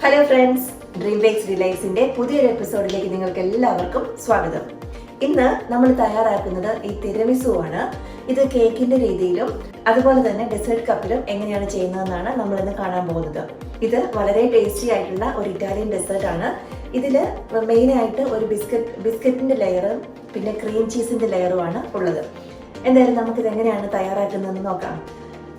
Hello friends, DreamBakes Delights-ന്റെ പുതിയൊരു എപ്പിസോഡിലേക്ക് നിങ്ങൾക്ക് എല്ലാവർക്കും സ്വാഗതം. ഇന്ന് നമ്മൾ തയ്യാറാക്കുന്നത് ഈ തിരമിസു ആണ്. ഇത് കേക്കിന്റെ രീതിയിലും അതുപോലെ തന്നെ ഡെസേർട്ട് കപ്പിലും എങ്ങനെയാണ് ചെയ്യുന്നതെന്നാണ് നമ്മൾ ഇന്ന് കാണാൻ പോകുന്നത്. ഇത് വളരെ ടേസ്റ്റി ആയിട്ടുള്ള ഒരു ഇറ്റാലിയൻ ഡെസേർട്ട് ആണ്. ഇതിൽ മെയിനായിട്ട് ഒരു ബിസ്ക്കറ്റിന്റെ ലെയറും പിന്നെ ക്രീം ചീസിന്റെ ലെയറുമാണ് ഉള്ളത്. എന്തായാലും നമുക്കിത് എങ്ങനെയാണ് തയ്യാറാക്കുന്നതെന്ന് നോക്കാം.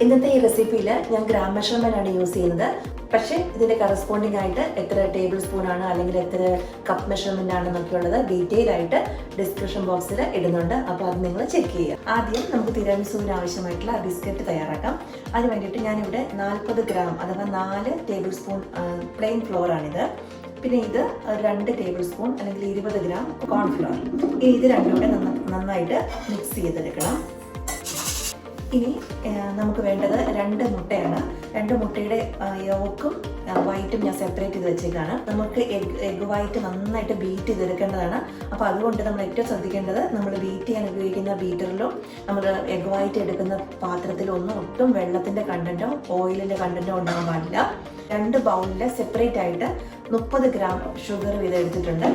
ഇന്നത്തെ ഈ റെസിപ്പിയിൽ ഞാൻ ഗ്രാം മെഷർമെന്റ് ആണ് യൂസ് ചെയ്യുന്നത്. പക്ഷേ ഇതിന്റെ കറസ്പോണ്ടിങ് ആയിട്ട് എത്ര ടേബിൾ സ്പൂൺ ആണ് അല്ലെങ്കിൽ എത്ര കപ്പ് മെഷർമെന്റ് ആണെന്നൊക്കെ ഉള്ളത് ഡീറ്റെയിൽ ആയിട്ട് ഡിസ്ക്രിപ്ഷൻ ബോക്സിൽ ഇടുന്നുണ്ട്. അപ്പോൾ അത് നിങ്ങൾ ചെക്ക് ചെയ്യുക. ആദ്യം നമുക്ക് തിരാമിസുവിന് ആവശ്യമായിട്ടുള്ള ബിസ്ക്കറ്റ് തയ്യാറാക്കാം. അതിന് വേണ്ടിയിട്ട് ഞാനിവിടെ 40 ഗ്രാം അഥവാ 4 ടേബിൾ സ്പൂൺ പ്ലെയിൻ ഫ്ലോർ ആണിത്. പിന്നെ ഇത് 2 ടേബിൾ സ്പൂൺ അല്ലെങ്കിൽ 20 ഗ്രാം കോൺഫ്ലോർ. ഇത് രണ്ടും കൂടെ നന്നായിട്ട് മിക്സ് ചെയ്തെടുക്കണം. ഇനി നമുക്ക് വേണ്ടത് 2 മുട്ടയാണ്. 2 മുട്ടയുടെ യോക്കും വൈറ്റും ഞാൻ സെപ്പറേറ്റ് ചെയ്ത് വെച്ചേക്കാണ്. നമുക്ക് എഗ് വൈറ്റ് നന്നായിട്ട് ബീറ്റ് ചെയ്തെടുക്കേണ്ടതാണ്. അപ്പോൾ അതുകൊണ്ട് നമ്മൾ ഏറ്റവും ശ്രദ്ധിക്കേണ്ടത് നമ്മൾ ബീറ്റ് ചെയ്യാൻ ഉപയോഗിക്കുന്ന ബീറ്ററിലും നമ്മൾ എഗ് വൈറ്റ് എടുക്കുന്ന പാത്രത്തിലും ഒട്ടും വെള്ളത്തിൻ്റെ കണ്ടൻറ്റോ ഓയിലിൻ്റെ കണ്ടൻറ്റോ ഉണ്ടാകാൻ പാടില്ല. 2 ബൗളിൽ സെപ്പറേറ്റ് ആയിട്ട് 30 ഗ്രാം ഷുഗർ വീതം എടുത്തിട്ടുണ്ട്.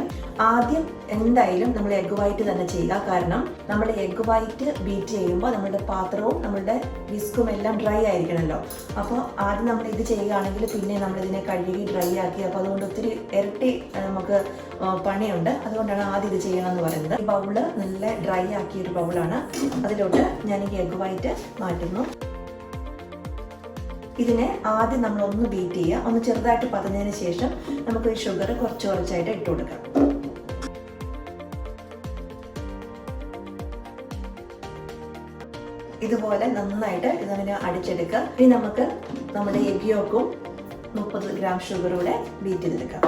ആദ്യം എന്തായാലും നമ്മൾ എഗ് വൈറ്റ് തന്നെ ചെയ്യുക. കാരണം നമ്മൾ എഗ് വൈറ്റ് ബീറ്റ് ചെയ്യുമ്പോൾ നമ്മുടെ പാത്രവും നമ്മളുടെ വിസ്കും എല്ലാം ഡ്രൈ ആയിരിക്കണമല്ലോ. അപ്പോൾ ആദ്യം നമ്മൾ ഇത് ചെയ്യുകയാണെങ്കിൽ പിന്നെ നമ്മളിതിനെ കഴുകി ഡ്രൈ ആക്കി, അപ്പോൾ അതുകൊണ്ട് ഒത്തിരി ഇരട്ടി നമുക്ക് പണിയുണ്ട്. അതുകൊണ്ടാണ് ആദ്യം ഇത് ചെയ്യണമെന്ന് പറയുന്നത്. ഈ ബൗള് നല്ല ഡ്രൈ ആക്കിയൊരു ബൗളാണ്. അതിലോട്ട് ഞാൻ ഈ എഗ് വൈറ്റ് മാറ്റുന്നു. ഇതിനെ ആദ്യം നമ്മൾ ഒന്ന് ബീറ്റ് ചെയ്യുക. ഒന്ന് ചെറുതായിട്ട് പതഞ്ഞതിന് ശേഷം നമുക്ക് ഈ ഷുഗർ കുറച്ചായിട്ട് ഇട്ട് കൊടുക്കാം. ഇതുപോലെ നന്നായിട്ട് ഇതിനെ അടിച്ചെടുക്കുക. ഇനി നമുക്ക് നമ്മുടെ എഗ് യോക്കും 30 ഗ്രാം ഷുഗറൂടെ ബീറ്റ് ചെയ്തെടുക്കാം.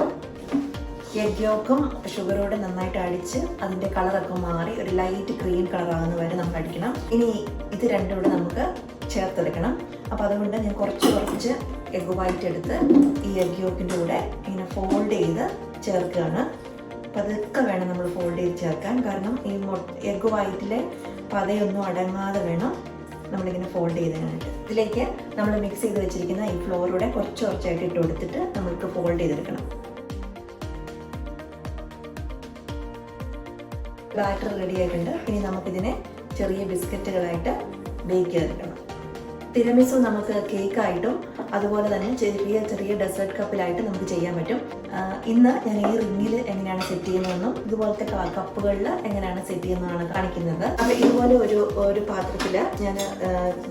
എഗ് യോക്കും ഷുഗറൂടെ നന്നായിട്ട് അടിച്ച് അതിൻ്റെ കളറൊക്കെ മാറി ഒരു ലൈറ്റ് ക്രീം കളറാകുന്ന വരെ നമ്മൾ അടിക്കണം. ഇനി ഇത് രണ്ടും കൂടെ നമുക്ക് ചേർത്തെടുക്കണം. അപ്പോൾ അതുകൊണ്ട് ഞാൻ കുറച്ച് എഗ് വൈറ്റ് എടുത്ത് ഈ എഗ് യോക്കിൻ്റെ കൂടെ ഇങ്ങനെ ഫോൾഡ് ചെയ്ത് ചേർക്കുകയാണ്. അപ്പോൾ അതൊക്കെ വേണം നമ്മൾ ഫോൾഡ് ചെയ്ത് ചേർക്കാൻ. കാരണം ഈ എഗ് വൈറ്റിലെ പതയൊന്നും അടങ്ങാതെ വേണം നമ്മളിങ്ങനെ ഫോൾഡ് ചെയ്തതിനായിട്ട്. ഇതിലേക്ക് നമ്മൾ മിക്സ് ചെയ്ത് വെച്ചിരിക്കുന്ന ഈ ഫ്ലോറൂടെ കുറച്ചായിട്ട് ഇട്ട് കൊടുത്തിട്ട് നമ്മൾക്ക് ഫോൾഡ് ചെയ്തെടുക്കണം. ബാറ്റർ റെഡി ആയിട്ടുണ്ട്. ഇനി നമുക്കിതിനെ ചെറിയ ബിസ്ക്കറ്റുകളായിട്ട് ബേക്ക് ചെയ്തെടുക്കണം. തിരമിസു നമുക്ക് കേക്കായിട്ടും അതുപോലെ തന്നെ ചെറിയ ഡെസേർട്ട് കപ്പിലായിട്ട് നമുക്ക് ചെയ്യാൻ പറ്റും. ഇന്ന് ഞാൻ ഈ റിങ്ങിൽ എങ്ങനെയാണ് സെറ്റ് ചെയ്യുന്നതെന്നും ഇതുപോലത്തെ കപ്പുകളിൽ എങ്ങനെയാണ് സെറ്റ് ചെയ്യുന്നതാണ് കാണിക്കുന്നത്. അപ്പോൾ ഇതുപോലെ ഒരു പാത്രത്തിൽ ഞാൻ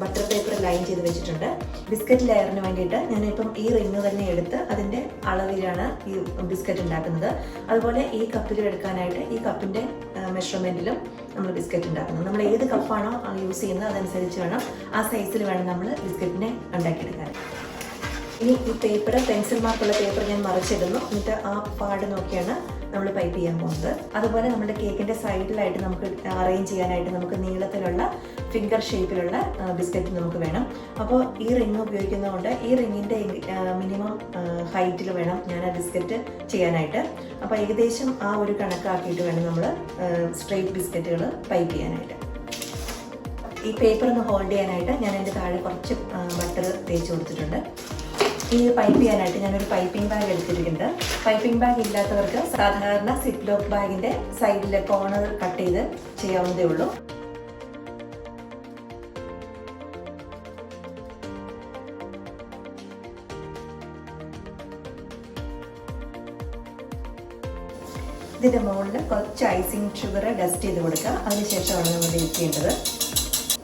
ബട്ടർ പേപ്പർ ലൈൻ ചെയ്ത് വെച്ചിട്ടുണ്ട്. ബിസ്ക്കറ്റ് ലെയറിന് വേണ്ടിയിട്ട് ഞാനിപ്പം ഈ റിങ് തന്നെ എടുത്ത് അതിൻ്റെ അളവിലാണ് ഈ ബിസ്ക്കറ്റ് ഉണ്ടാക്കുന്നത്. അതുപോലെ ഈ കപ്പിൽ എടുക്കാനായിട്ട് ഈ കപ്പിൻ്റെ മെഷർമെൻറ്റിലും നമ്മൾ ബിസ്ക്കറ്റ് ഉണ്ടാക്കുന്നത്. നമ്മൾ ഏത് കപ്പാണോ യൂസ് ചെയ്യുന്നത് അതനുസരിച്ച് വേണം, ആ സൈസിൽ വേണം നമ്മൾ ബിസ്ക്കറ്റിനെ ഉണ്ടാക്കിയെടുക്കാൻ. ഇനി ഈ പേപ്പർ, പെൻസിൽ മാർക്കുള്ള പേപ്പർ ഞാൻ മറിച്ചിടുന്നു. എന്നിട്ട് ആ പാട് നോക്കിയാണ് നമ്മൾ പൈപ്പ് ചെയ്യാൻ പോകുന്നത്. അതുപോലെ നമ്മുടെ കേക്കിൻ്റെ സൈഡിലായിട്ട് നമുക്ക് അറേഞ്ച് ചെയ്യാനായിട്ട് നമുക്ക് നീളത്തിലുള്ള ഫിംഗർ ഷേപ്പിലുള്ള ബിസ്ക്കറ്റ് നമുക്ക് വേണം. അപ്പോൾ ഈ റിങ് ഉപയോഗിക്കുന്നതുകൊണ്ട് ഈ റിങ്ങിൻ്റെ മിനിമം ഹൈറ്റിൽ വേണം ഞാൻ ആ ബിസ്ക്കറ്റ് ചെയ്യാനായിട്ട്. അപ്പോൾ ഏകദേശം ആ ഒരു കണക്കാക്കിയിട്ട് വേണം നമ്മൾ സ്ട്രെയിറ്റ് ബിസ്ക്കറ്റുകൾ പൈപ്പ് ചെയ്യാനായിട്ട്. ഈ പേപ്പർ ഒന്ന് ഹോൾഡ് ചെയ്യാനായിട്ട് ഞാൻ എൻ്റെ താഴെ കുറച്ച് ബട്ടർ തേച്ച് കൊടുത്തിട്ടുണ്ട്. ഈ പൈപ്പ് ചെയ്യാനായിട്ട് ഞാനൊരു പൈപ്പിംഗ് ബാഗ് എടുത്തിട്ടുണ്ട്. പൈപ്പിംഗ് ബാഗ് ഇല്ലാത്തവർക്ക് സാധാരണ സിപ്പ് ലോക്ക് ബാഗിൻ്റെ സൈഡിലെ കോർണർ കട്ട് ചെയ്ത് ചെയ്യാവുന്നതേ ഉള്ളൂ. ഇതിൻ്റെ മുകളിൽ കുറച്ച് ഐസിങ് ഷുഗർ ഡസ്റ്റ് ചെയ്ത് കൊടുക്കുക. അതിനുശേഷമാണ് നമ്മൾ ബേക്ക് ചെയ്യേണ്ടത്.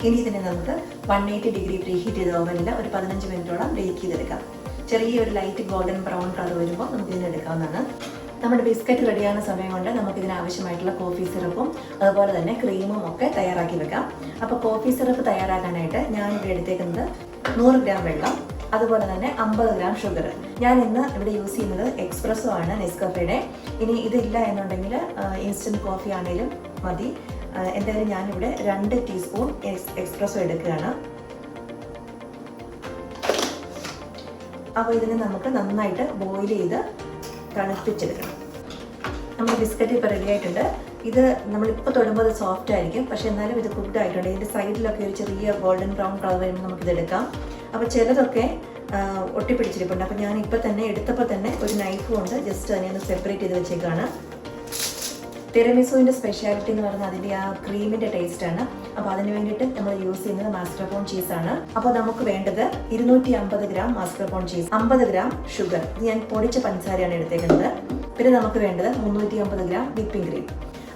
ഇനി ഇതിനെ നമുക്ക് 180 ഡിഗ്രി പ്രീ ഹീറ്റ് ചെയ്ത ഓവനിൽ ഒരു 15 മിനിറ്റോളം ബേക്ക് ചെയ്തെടുക്കാം. ചെറിയൊരു ലൈറ്റ് ഗോൾഡൻ ബ്രൗൺ കളർ വരുമ്പോൾ നമുക്ക് ഇതിനെ എടുക്കാവുന്നതാണ്. നമ്മുടെ ബിസ്ക്കറ്റ് റെഡിയാകുന്ന സമയം കൊണ്ട് നമുക്കിതിന് ആവശ്യമായിട്ടുള്ള കോഫി സിറപ്പും അതുപോലെ തന്നെ ക്രീമും ഒക്കെ തയ്യാറാക്കി വെക്കാം. അപ്പോൾ കോഫി സിറപ്പ് തയ്യാറാക്കാനായിട്ട് ഞാനിവിടെ എടുത്തേക്കുന്നത് 100 ഗ്രാം വെള്ളം, അതുപോലെ തന്നെ 50 ഗ്രാം ഷുഗർ. ഞാൻ ഇന്ന് ഇവിടെ യൂസ് ചെയ്യുന്നത് എക്സ്പ്രസോ ആണ്, നെസ്കഫയുടെ. ഇനി ഇതില്ല എന്നുണ്ടെങ്കിൽ ഇൻസ്റ്റൻറ്റ് കോഫി ആണെങ്കിലും മതി. എന്തായാലും ഞാനിവിടെ 2 ടീസ്പൂൺ എക്സ്പ്രസോ എടുക്കുകയാണ്. അപ്പോൾ ഇതിനെ നമുക്ക് നന്നായിട്ട് ബോയിൽ ചെയ്ത് തണുപ്പിച്ചെടുക്കണം. നമ്മുടെ ബിസ്ക്കറ്റ് ഇപ്പോൾ റെഡി ആയിട്ടുണ്ട്. ഇത് നമ്മളിപ്പോൾ തൊടുമ്പോൾ സോഫ്റ്റ് ആയിരിക്കും, പക്ഷേ എന്നാലും ഇത് കുക്ക്ഡ് ആയിട്ടുണ്ട്. ഇതിൻ്റെ സൈഡിലൊക്കെ ഒരു ചെറിയ ഗോൾഡൻ ബ്രൗൺ കളർ വരുമ്പോൾ നമുക്കിത് എടുക്കാം. അപ്പോൾ ചിലതൊക്കെ ഒട്ടിപ്പിടിച്ചിരിപ്പുണ്ട്. അപ്പോൾ ഞാൻ ഇപ്പോൾ തന്നെ എടുത്തപ്പോൾ തന്നെ ഒരു നൈഫ് കൊണ്ട് ജസ്റ്റ് അതിനെ ഒന്ന് സെപ്പറേറ്റ് ചെയ്ത് വെച്ചേക്കാണ്. തിരമിസുവിൻ്റെ സ്പെഷ്യാലിറ്റി എന്ന് പറഞ്ഞാൽ അതിൻ്റെ ആ ക്രീമിൻ്റെ ടേസ്റ്റാണ്. അപ്പോൾ അതിന് വേണ്ടിയിട്ട് നമ്മൾ യൂസ് ചെയ്യുന്നത് മാസ്കർപോൺ ചീസാണ്. അപ്പോൾ നമുക്ക് വേണ്ടത് 250 ഗ്രാം മാസ്കർപോൺ ചീസ്, 50 ഗ്രാം ഷുഗർ, ഇത് ഞാൻ പൊടിച്ച പഞ്ചസാരയാണ് എടുത്തേക്കുന്നത്. പിന്നെ നമുക്ക് വേണ്ടത് 350 ഗ്രാം വിപ്പിംഗ് ക്രീം.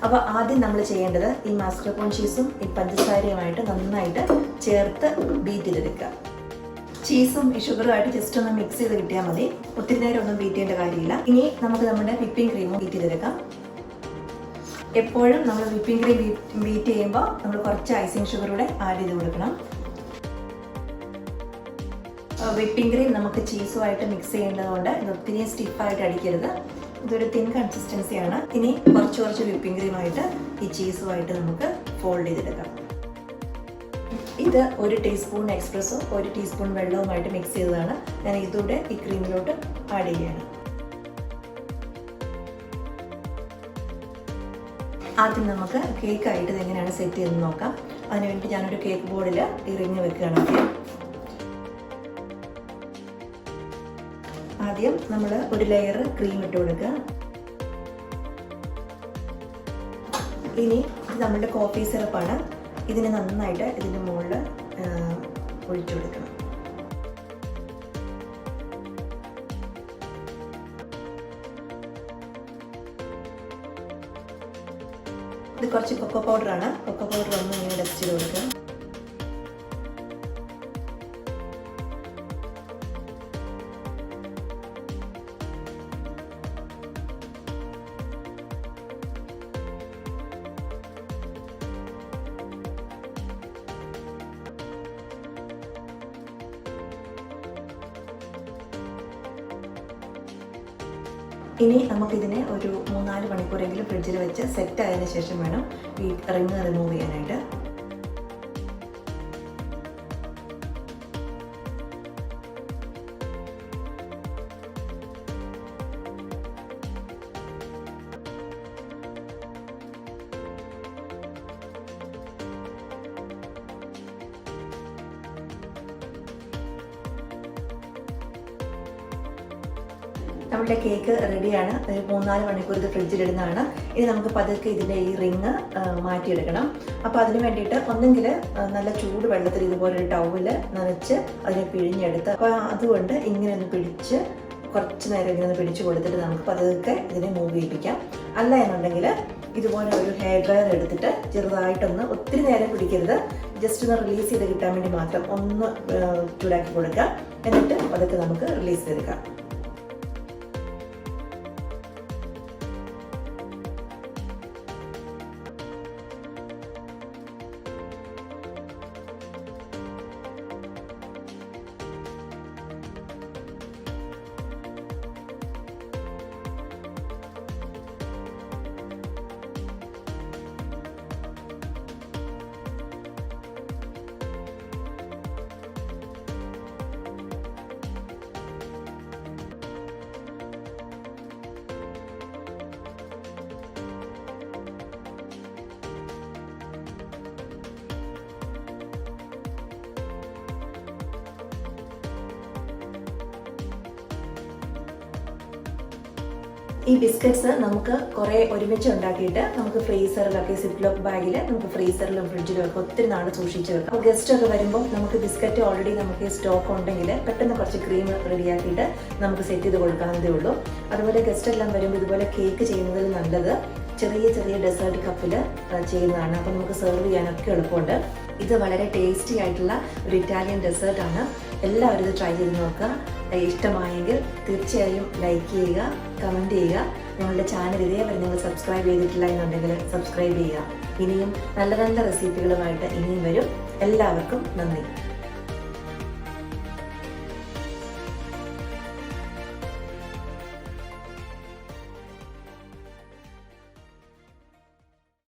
അപ്പോൾ ആദ്യം നമ്മൾ ചെയ്യേണ്ടത് ഈ മാസ്കർപോൺ ചീസും ഈ പഞ്ചസാരയുമായിട്ട് നന്നായിട്ട് ചേർത്ത് ബീറ്റ് ചെയ്തെടുക്കുക. ചീസും ഈ ഷുഗറുമായിട്ട് ജസ്റ്റ് ഒന്ന് മിക്സ് ചെയ്ത് കിട്ടിയാൽ മതി. ഒത്തിരി നേരം ഒന്നും ബീറ്റ് ചെയ്യേണ്ട കാര്യമില്ല. ഇനി നമുക്ക് നമ്മുടെ വിപ്പിംഗ് ക്രീമും ബീറ്റ് ചെയ്തെടുക്കാം. എപ്പോഴും നമ്മൾ വിപ്പിംഗ് ക്രീം ബീറ്റ് ചെയ്യുമ്പോൾ നമ്മൾ കുറച്ച് ഐസിങ് ഷുഗർ കൂടെ ആഡ് ചെയ്ത് കൊടുക്കണം. വിപ്പിംഗ് ക്രീം നമുക്ക് ചീസുമായിട്ട് മിക്സ് ചെയ്യേണ്ടതുകൊണ്ട് ഇത് ഒത്തിരി സ്റ്റിഫായിട്ട് അടിക്കരുത്. ഇതൊരു തിൻ കൺസിസ്റ്റൻസിയാണ്. ഇനി കുറച്ച് വിപ്പിംഗ് ക്രീമായിട്ട് ഈ ചീസുമായിട്ട് നമുക്ക് ഫോൾഡ് ചെയ്തെടുക്കാം. ഇത് 1 ടീസ്പൂൺ എക്സ്പ്രസ്സോ 1 ടീസ്പൂൺ വെള്ളവുമായിട്ട് മിക്സ് ചെയ്തതാണ്. ഞാൻ ഇതൂടെ ഈ ക്രീമിലോട്ട് ആഡ് ചെയ്യുകയാണ്. ആദ്യം നമുക്ക് കേക്കായിട്ട് ഇതെങ്ങനെയാണ് സെറ്റ് ചെയ്തെന്ന് നോക്കാം. അതിനുവേണ്ടി ഞാനൊരു കേക്ക് ബോർഡിൽ ഈ റിങ് വെക്കുകയാണ്. ആദ്യം നമ്മൾ ഒരു ലെയർ ക്രീം ഇട്ട് കൊടുക്കുക. ഇനി ഇത് നമ്മളുടെ കോഫി സിറപ്പാണ്. ഇതിന് നന്നായിട്ട് ഇതിൻ്റെ മുകളിൽ ഒഴിച്ചു കൊടുക്കണം. ഇത് കുറച്ച് കൊക്കോ പൗഡറാണ്. കൊക്കോ പൗഡർ ഒന്ന് ഇങ്ങനെ ഡസ്റ്റ് ചെയ്ത് കൊടുക്കുക. ഇനി നമുക്കിതിനെ ഒരു 3-4 മണിക്കൂറെങ്കിലും ഫ്രിഡ്ജിൽ വെച്ച് സെറ്റ് ആയതിനു ശേഷം വേണം ഈ റിങ് റിമൂവ് ചെയ്യാനായിട്ട്. നമ്മുടെ കേക്ക് റെഡിയാണ്. ഒരു 3-4 മണിക്കൂർ ഇത് ഫ്രിഡ്ജിലിടുന്നതാണ്. ഇനി നമുക്ക് പതുക്കെ ഇതിൻ്റെ ഈ റിങ് മാറ്റിയെടുക്കണം. അപ്പോൾ അതിന് വേണ്ടിയിട്ട് ഒന്നെങ്കിൽ നല്ല ചൂട് വെള്ളത്തിൽ ഇതുപോലെ ഒരു ടവല് നനച്ച് അതിനെ പിഴിഞ്ഞെടുത്ത്, അപ്പോൾ അതുകൊണ്ട് ഇങ്ങനെ ഒന്ന് പിടിച്ച് കുറച്ച് നേരം ഇങ്ങനെ ഒന്ന് പിടിച്ച് കൊടുത്തിട്ട് നമുക്ക് പതുക്കെ ഇതിനെ മൂവ് ചെയ്യിപ്പിക്കാം. അല്ല എന്നുണ്ടെങ്കിൽ ഇതുപോലെ ഒരു ഹെയർ ഡ്രയർ എടുത്തിട്ട് ചെറുതായിട്ടൊന്ന്, ഒത്തിരി നേരം പിടിക്കരുത്, ജസ്റ്റ് ഒന്ന് റിലീസ് ചെയ്ത് കിട്ടാൻ വേണ്ടി മാത്രം ഒന്ന് ചൂടാക്കി കൊടുക്കുക. എന്നിട്ട് പതുക്കെ നമുക്ക് റിലീസ് ചെയ്തെടുക്കാം. ഈ ബിസ്ക്കറ്റ്സ് നമുക്ക് കുറേ ഒരുമിച്ച് ഉണ്ടാക്കിയിട്ട് നമുക്ക് ഫ്രീസറിലൊക്കെ സിപ്ലോക്ക് ബാഗിൽ നമുക്ക് ഫ്രീസറിലും ഫ്രിഡ്ജിലും ഒക്കെ ഒത്തിരി നാൾ സൂക്ഷിച്ച് വെക്കാം. അപ്പോൾ ഗസ്റ്റ് ഒക്കെ വരുമ്പോൾ നമുക്ക് ബിസ്ക്കറ്റ് ഓൾറെഡി നമുക്ക് സ്റ്റോക്ക് ഉണ്ടെങ്കിൽ പെട്ടെന്ന് കുറച്ച് ക്രീം റെഡിയാക്കിയിട്ട് നമുക്ക് സെറ്റ് ചെയ്ത് കൊടുക്കാവുന്നതേ ഉള്ളൂ. അതുപോലെ ഗസ്റ്റ് എല്ലാം വരുമ്പോൾ ഇതുപോലെ കേക്ക് ചെയ്യുന്നതിൽ നല്ലത് ചെറിയ ഡെസേർട്ട് കപ്പിൽ ചെയ്യുന്നതാണ്. അപ്പോൾ നമുക്ക് സെർവ് ചെയ്യാനൊക്കെ എളുപ്പമുണ്ട്. ഇത് വളരെ ടേസ്റ്റി ആയിട്ടുള്ള ഒരു ഇറ്റാലിയൻ ഡെസേർട്ടാണ്. എല്ലാവരും ഇത് ട്രൈ ചെയ്ത് നോക്കുക. ഇഷ്ടമായെങ്കിൽ തീർച്ചയായും ലൈക്ക് ചെയ്യുക, കമൻറ്റ് ചെയ്യുക. ഞങ്ങളുടെ ചാനൽ ഇതേവരെ നിങ്ങൾ സബ്സ്ക്രൈബ് ചെയ്തിട്ടില്ല എന്നുണ്ടെങ്കിൽ സബ്സ്ക്രൈബ് ചെയ്യുക. ഇനിയും നല്ല നല്ല റെസിപ്പികളുമായിട്ട് ഇനിയും വരും. എല്ലാവർക്കും നന്ദി.